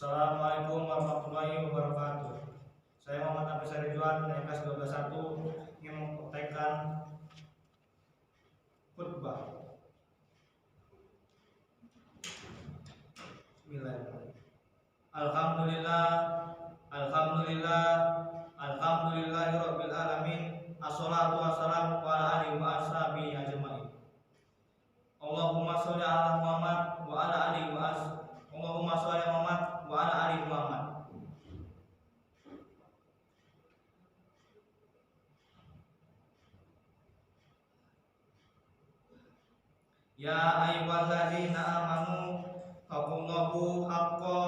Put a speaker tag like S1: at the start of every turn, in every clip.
S1: Assalamualaikum warahmatullahi wabarakatuh. Saya Muhammad Hafiz Ridwan dari kelas 12.1 ingin mempraktekkan khutbah. Bismillahirrahmanirrahim. Alhamdulillah, alhamdulillah, alhamdulillahirabbil alamin. Assalatu wassalamu ala alihi wa ashabihi ajmain. Allahumma sholli ala Muhammad wa ala alihi wa Allahumma sholli ala Muhammad wa ala alihi Muhammad. Ya ayyuhalladzina amanu taqullaha haqqa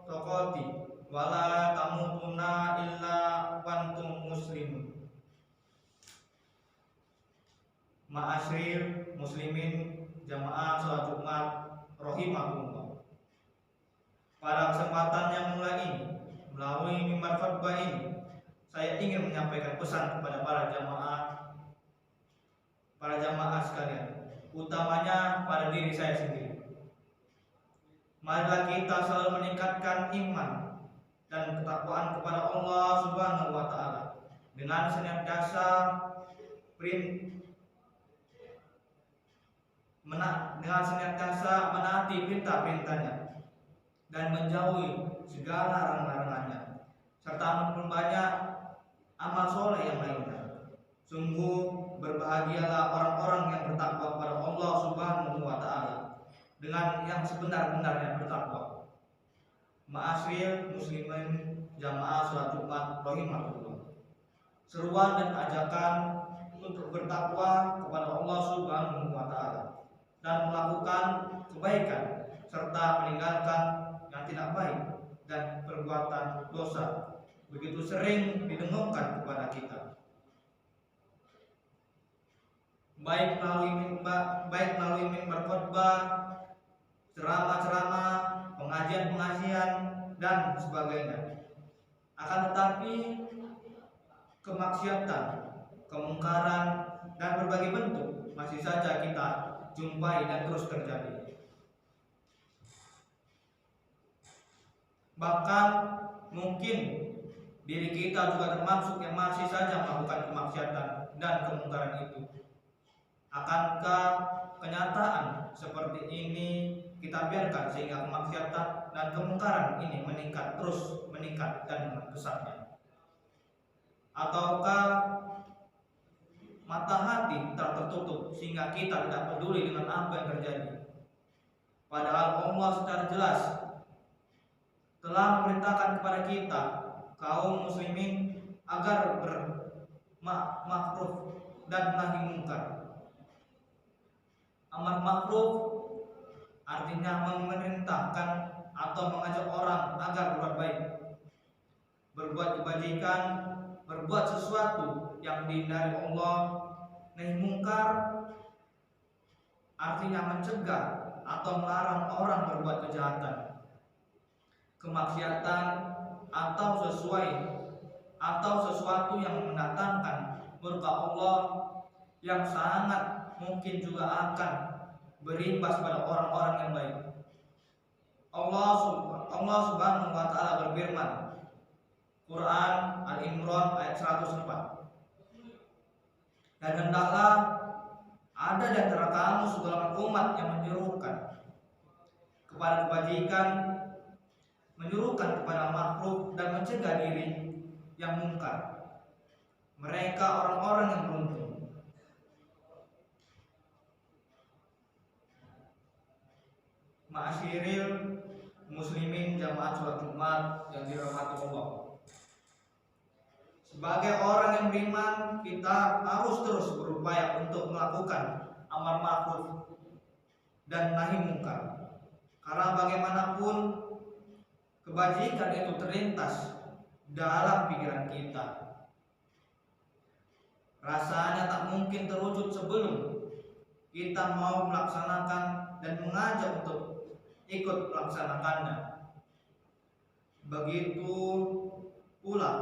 S1: tuqatih wa la tamutunna illa wa antum muslimun. Ma'asyiral muslimin jamaah salat Jumat rahimakumullah. Pada kesempatan yang mulia ini, melalui mimbar khutbah ini, saya ingin menyampaikan pesan kepada para jamaah sekalian, utamanya pada diri saya sendiri. Marilah kita selalu meningkatkan iman dan ketakwaan kepada Allah Subhanahu wa taala dengan senantiasa menaati perintah-perintahnya dan menjauhi segala larangan-larangannya, serta memperbanyak amal soleh yang lainnya. Sungguh berbahagialah orang-orang yang bertakwa kepada Allah Subhanahu wa taala dengan yang sebenar-benarnya bertakwa. Ma'asyiral muslimin jamaah salat Jumat rahimakumullah. Seruan dan ajakan untuk bertakwa kepada Allah Subhanahu wa taala dan melakukan kebaikan serta meninggalkan yang tidak baik dan perbuatan dosa begitu sering didengungkan kepada kita, baik melalui mimbar khutbah, ceramah-ceramah, pengajian-pengajian dan sebagainya. Akan tetapi kemaksiatan, kemungkaran dan berbagai bentuk masih saja kita jumpai dan terus terjadi. Bahkan mungkin diri kita juga termasuk yang masih saja melakukan kemaksiatan dan kemungkaran itu. Akankah kenyataan seperti ini kita biarkan sehingga kemaksiatan dan kemungkaran ini terus meningkat dan membesarnya? Ataukah mata hati tertutup sehingga kita tidak peduli dengan apa yang terjadi? Padahal Allah secara jelas telah memerintahkan kepada kita kaum muslimin agar berma'ruf dan nahi munkar. Amar ma'ruf artinya memerintahkan atau mengajak orang agar berbuat baik, berbuat kebajikan, berbuat sesuatu yang dihindari Allah. Nahi munkar artinya mencegah atau melarang orang berbuat kejahatan, kemaksiatan atau sesuatu yang mendatangkan murka Allah yang sangat mungkin juga akan berimbas pada orang-orang yang baik. Allah Subhanahu wa taala berfirman, Quran Al-Imran ayat 104. Dan hendaklah ada di antara kamu segolongan umat yang menyerukan kepada kebajikan, menyuruhkan kepada ma'ruf dan mencegah diri yang mungkar. Mereka orang-orang yang beruntung. Ma'asyiral muslimin jamaah salat Jumat yang dirahmati Allah. Sebagai orang yang beriman, kita harus terus berupaya untuk melakukan amar ma'ruf dan nahi munkar. Karena bagaimanapun kebajikan itu terlintas dalam pikiran kita. Rasanya tak mungkin terwujud sebelum kita mau melaksanakan dan mengajak untuk ikut melaksanakannya. Begitu pula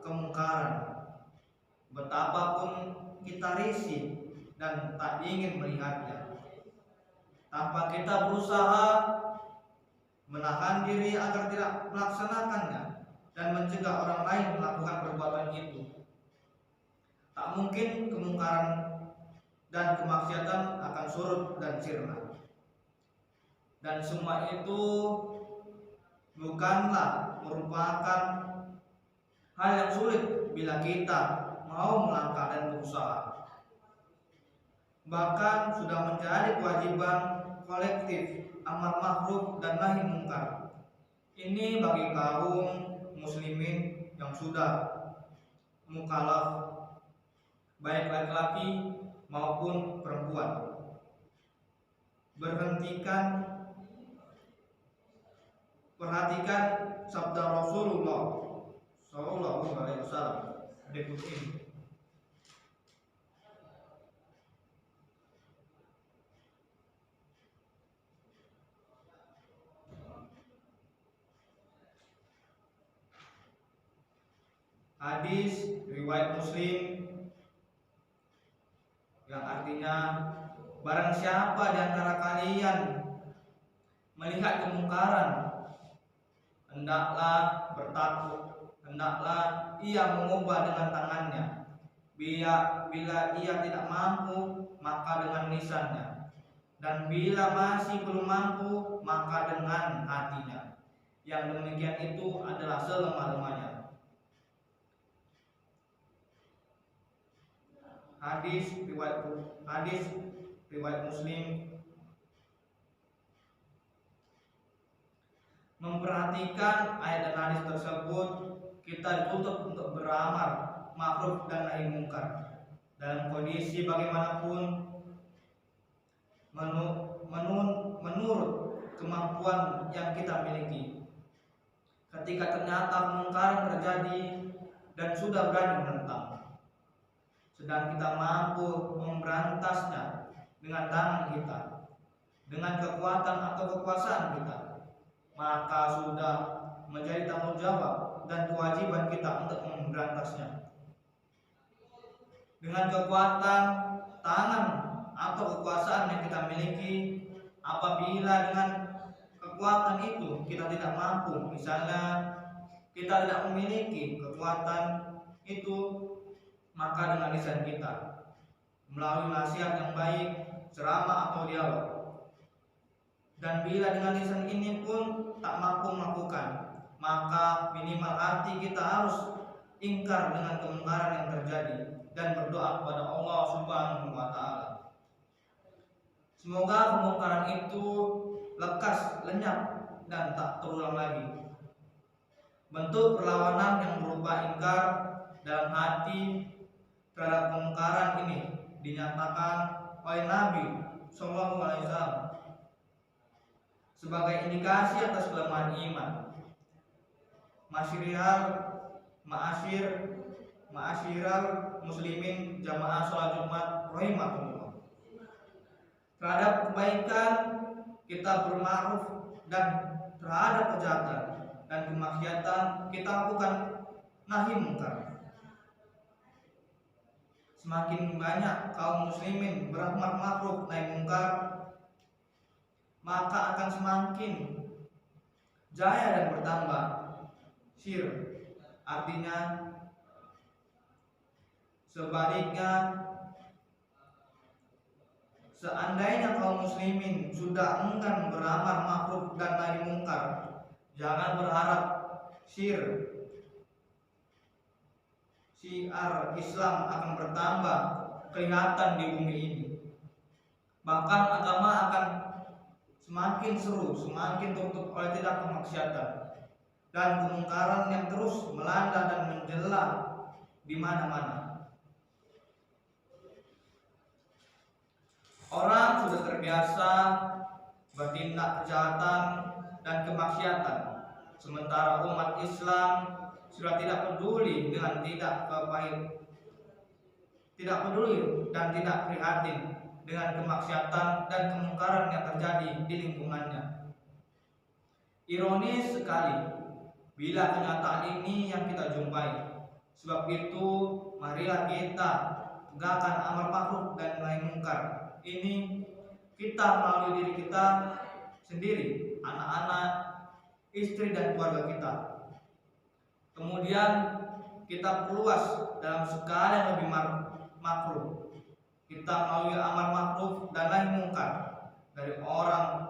S1: kemungkaran. Betapapun kita risih dan tak ingin melihatnya, tanpa kita berusaha menahan diri agar tidak melaksanakannya, dan mencegah orang lain melakukan perbuatan itu. Tak mungkin kemungkaran dan kemaksiatan akan surut dan sirna. Dan semua itu bukanlah merupakan hal yang sulit bila kita mau melangkah dan berusaha. Bahkan sudah menjadi kewajiban kolektif amar ma'ruf dan nahi mungkar. Ini bagi kaum muslimin yang sudah mukallaf, baik laki-laki maupun perempuan. Perhatikan sabda Rasulullah Shallallahu Alaihi Wasallam berikut ini. Hadis riwayat Muslim yang artinya, barang siapa di antara kalian melihat kemungkaran, hendaklah bertakwa, hendaklah ia mengubah dengan tangannya. Bila ia tidak mampu, maka dengan lisannya, dan bila masih belum mampu, maka dengan hatinya. Yang demikian itu adalah selemah-lemahnya. Hadis riwayat Muslim. Memperhatikan ayat dan hadis tersebut, kita dituntut untuk beramar ma'ruf dan nahi mungkar dalam kondisi bagaimanapun, menurut kemampuan yang kita miliki. Ketika ternyata kemungkaran terjadi dan sudah berani menentang, sedang kita mampu memberantasnya dengan tangan kita, dengan kekuatan atau kekuasaan kita, maka sudah menjadi tanggung jawab dan kewajiban kita untuk memberantasnya. Dengan kekuatan tangan atau kekuasaan yang kita miliki, apabila dengan kekuatan itu kita tidak mampu, misalnya kita tidak memiliki kekuatan itu, maka dengan lisan kita melalui nasihat yang baik, ceramah atau dialog. Dan bila dengan lisan ini pun tak mampu melakukan, maka minimal hati kita harus ingkar dengan kemungkaran yang terjadi dan berdoa kepada Allah Subhanahu wa Ta'ala. Semoga kemungkaran itu lekas, lenyap, dan tak terulang lagi. Bentuk perlawanan yang berupa ingkar dalam hati terhadap kemungkaran ini dinyatakan oleh Nabi Sallallahu Alaihi Wasallam sebagai indikasi atas kelemahan iman. Ma'asyiral muslimin jamaah sholat Jumat rahimahumullah. Terhadap kebaikan kita berma'ruf, dan terhadap kejahatan dan kemaksiatan kita lakukan nahi mungkar. Semakin banyak kaum muslimin beramar ma'ruf nahi mungkar, maka akan semakin jaya dan bertambah syir. Artinya sebaliknya, seandainya kaum muslimin sudah enggan beramar ma'ruf dan nahi mungkar, jangan berharap syiar Islam akan bertambah kelihatan di bumi ini. Bahkan agama akan semakin seru, semakin tertutup oleh tindak kemaksiatan dan kemungkaran yang terus melanda dan menjela di mana-mana. Orang sudah terbiasa bertindak kejahatan dan kemaksiatan, sementara umat Islam sudah tidak peduli dan tidak prihatin dengan kemaksiatan dan kemungkaran yang terjadi di lingkungannya. Ironis sekali bila kenyataan ini yang kita jumpai. Sebab itu, marilah kita tegakkan amar ma'ruf dan nahi mungkar ini kita melalui diri kita sendiri, anak-anak, istri dan keluarga kita. Kemudian kita perluas dalam skala yang lebih makruh. Kita melalui amar ma'ruf dan nahi mungkar dari orang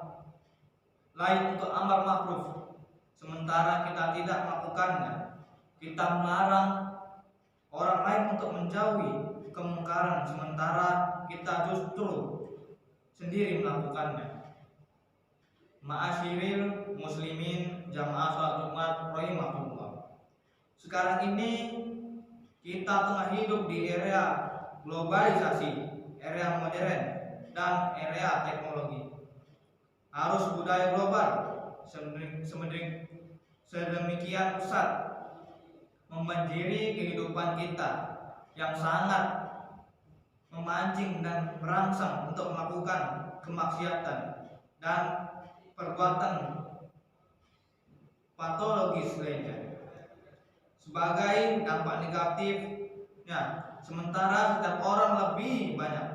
S1: lain untuk amar ma'ruf, sementara kita tidak melakukannya. Kita melarang orang lain untuk menjauhi kemungkaran, sementara kita justru sendiri melakukannya. Ma'asyiril muslimin jamaah salat Jumat rahimahullah. Sekarang ini kita tengah hidup di era globalisasi, era modern dan era teknologi. Arus budaya global sedemikian pesat membanjiri kehidupan kita yang sangat memancing dan merangsang untuk melakukan kemaksiatan dan perbuatan patologis lainnya. Sebagai dampak negatifnya, sementara setiap orang lebih banyak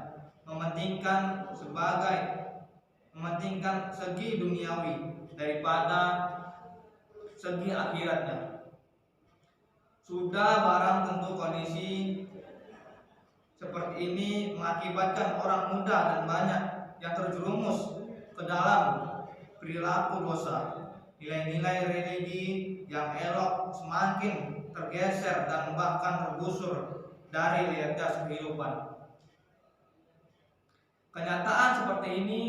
S1: mementingkan segi duniawi daripada segi akhiratnya. Sudah barang tentu kondisi seperti ini mengakibatkan orang muda dan banyak yang terjerumus ke dalam perilaku dosa. Nilai-nilai religi yang elok semakin tergeser dan bahkan tergusur dari realitas kehidupan. Kenyataan seperti ini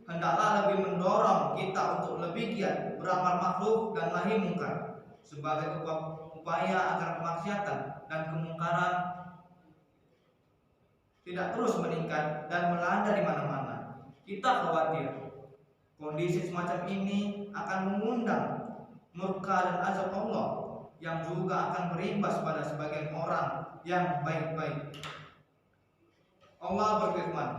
S1: hendaklah lebih mendorong kita untuk lebih giat beramal ma'ruf dan nahi mungkar sebagai upaya agar kemaksiatan dan kemungkaran tidak terus meningkat dan melanda di mana-mana. Kita khawatir kondisi semacam ini akan mengundang murka dan azab Allah yang juga akan berimbas pada sebagian orang yang baik-baik. Allah berfirman,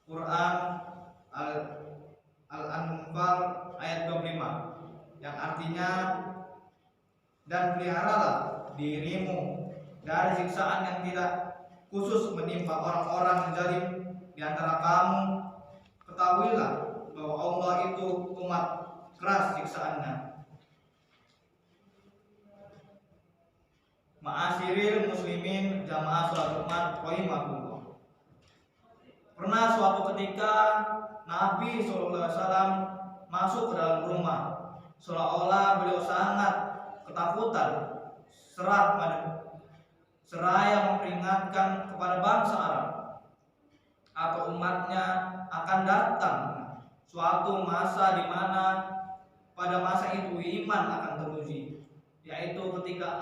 S1: Quran Al-Anfal ayat 25, yang artinya, dan peliharalah dirimu dari siksaan yang tidak khusus menimpa orang-orang yang zalim di antara kamu. Ketahuilah bahwa Allah itu umat keras siksaannya. Ma'asyiril muslimin jamaah salat Jumat rahimahullah. Pernah suatu ketika Nabi SAW masuk ke dalam rumah, seolah-olah beliau sangat ketakutan, seraya memperingatkan kepada bangsa Arab atau umatnya akan datang suatu masa di mana pada masa itu iman akan teruji, yaitu ketika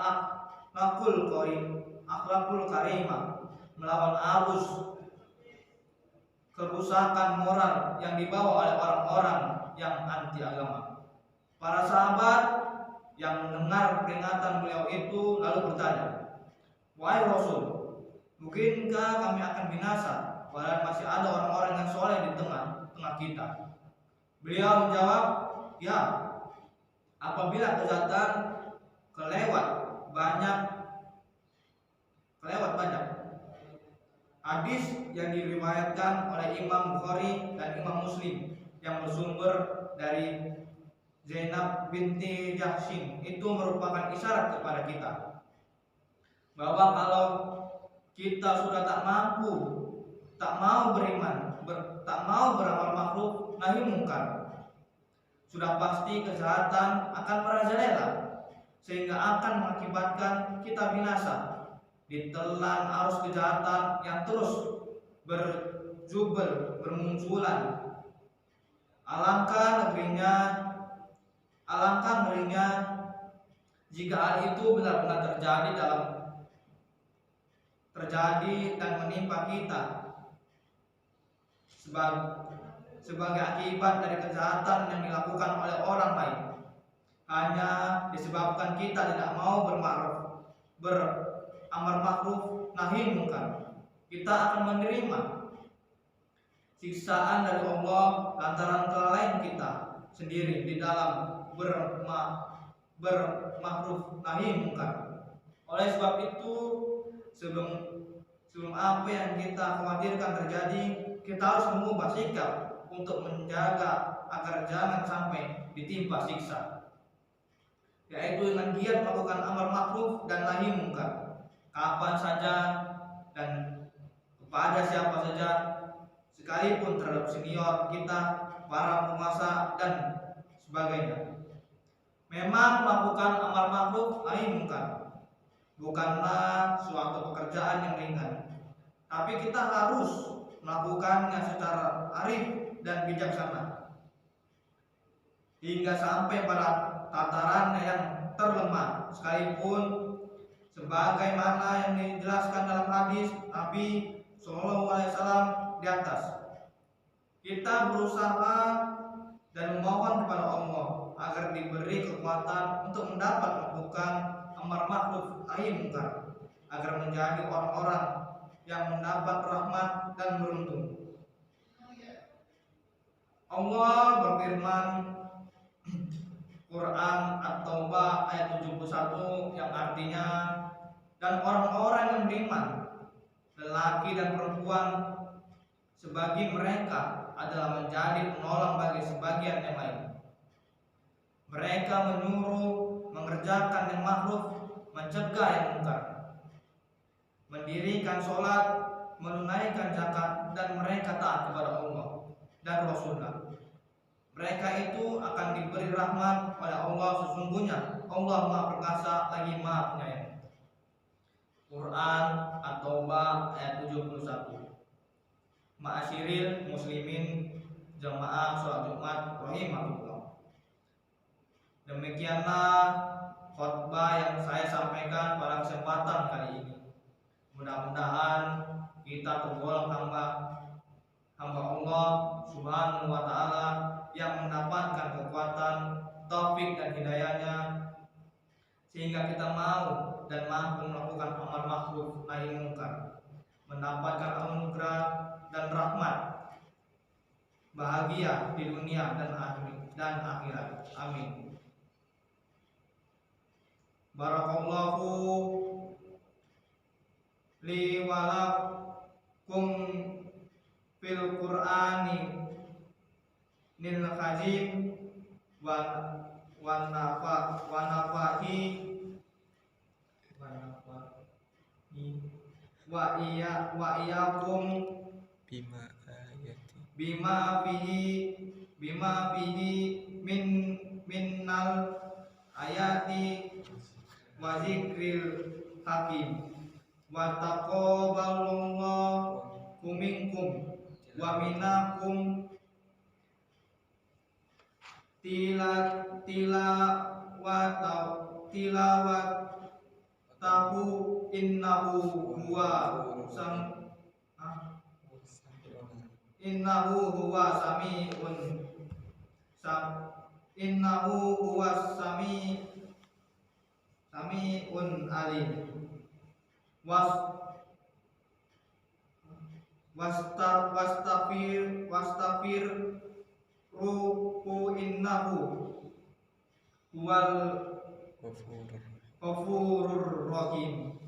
S1: akhlakul karimah melawan arus kerusakan moral yang dibawa oleh orang-orang yang anti agama. Para sahabat yang mendengar peringatan beliau itu lalu bertanya, "Wahai Rasul, mungkinkah kami akan binasa padahal masih ada orang-orang yang soleh di tengah kita?" Beliau menjawab, "Ya, apabila kejahatan kelewat banyak." Hadis yang diriwayatkan oleh Imam Bukhari dan Imam Muslim yang bersumber dari Zainab binti Jahshin itu merupakan isyarat kepada kita bahwa kalau kita sudah tak mau beriman, tak mau beramal makhluk nahi mungkar, sudah pasti kejahatan akan merajalela sehingga akan mengakibatkan kita binasa ditelan arus kejahatan yang terus bermunculan. Alangkah ngerinya jika hal itu benar-benar terjadi dan menimpa kita sebagai akibat dari kejahatan yang dilakukan oleh orang lain, hanya disebabkan kita tidak mau beramar ma'ruf nahi mungkar. Kita akan menerima siksaan dari Allah lantaran kelalaian kita sendiri di dalam berma'ruf nahi mungkar. Oleh sebab itu, sebelum apa yang kita khawatirkan terjadi, kita harus mengubah sikap untuk menjaga agar jangan sampai ditimpa siksa, yaitu dengan giat melakukan amar ma'ruf dan nahi mungkar kapan saja dan kepada siapa saja, sekalipun terhadap senior kita, para penguasa dan sebagainya. Memang melakukan amar ma'ruf nahi mungkar bukanlah suatu pekerjaan yang ringan, tapi kita harus melakukannya secara arif dan bijaksana hingga sampai pada tataran yang terlemah, sekalipun sebagaimana yang dijelaskan dalam hadis Nabi Shallallahu Alaihi Wasallam di atas. Kita berusaha dan memohon kepada Allah agar diberi kekuatan untuk mendapat melakukan amar ma'ruf nahi mungkar, agar menjadi orang-orang yang mendapat rahmat dan beruntung. Allah berfirman Quran At-Taubah ayat 71 yang artinya, dan orang-orang yang beriman, lelaki dan perempuan, sebagi mereka adalah menjadi penolong bagi sebagian yang lain. Mereka menyuruh mengerjakan yang ma'ruf, mencegah yang mungkar, mendirikan sholat, menunaikan zakat, dan mereka taat kepada Allah dan Rasulullah. Mereka itu akan diberi rahmat oleh Allah, sesungguhnya Allah Maha Perkasa lagi Maha Penyayang. Quran At-Taubah ayat 71. Ma'asyirin muslimin jamaah sholat Jumat rahimahullah. Demikianlah khotbah yang saya sampaikan pada kesempatan kali ini. Mudah-mudahan kita tergolong hamba Allah Subhanahu wa Ta'ala yang mendapatkan kekuatan, taufik dan hidayahnya, sehingga kita mau dan mampu melakukan amar ma'ruf nahi mungkar, mendapatkan anugerah dan rahmat, bahagia di dunia dan akhirat. Amin. Barakallahu li walakum fil Qur'ani nil khazim wa nafahi wa iyakum bima fihi minnal ayati wa zikril hakim wa taqabbalallahu minkum wa minakum tilawatahu innahu huwa sami'un alim. Wastafir ruhu innahu huwal ghafurur rahim.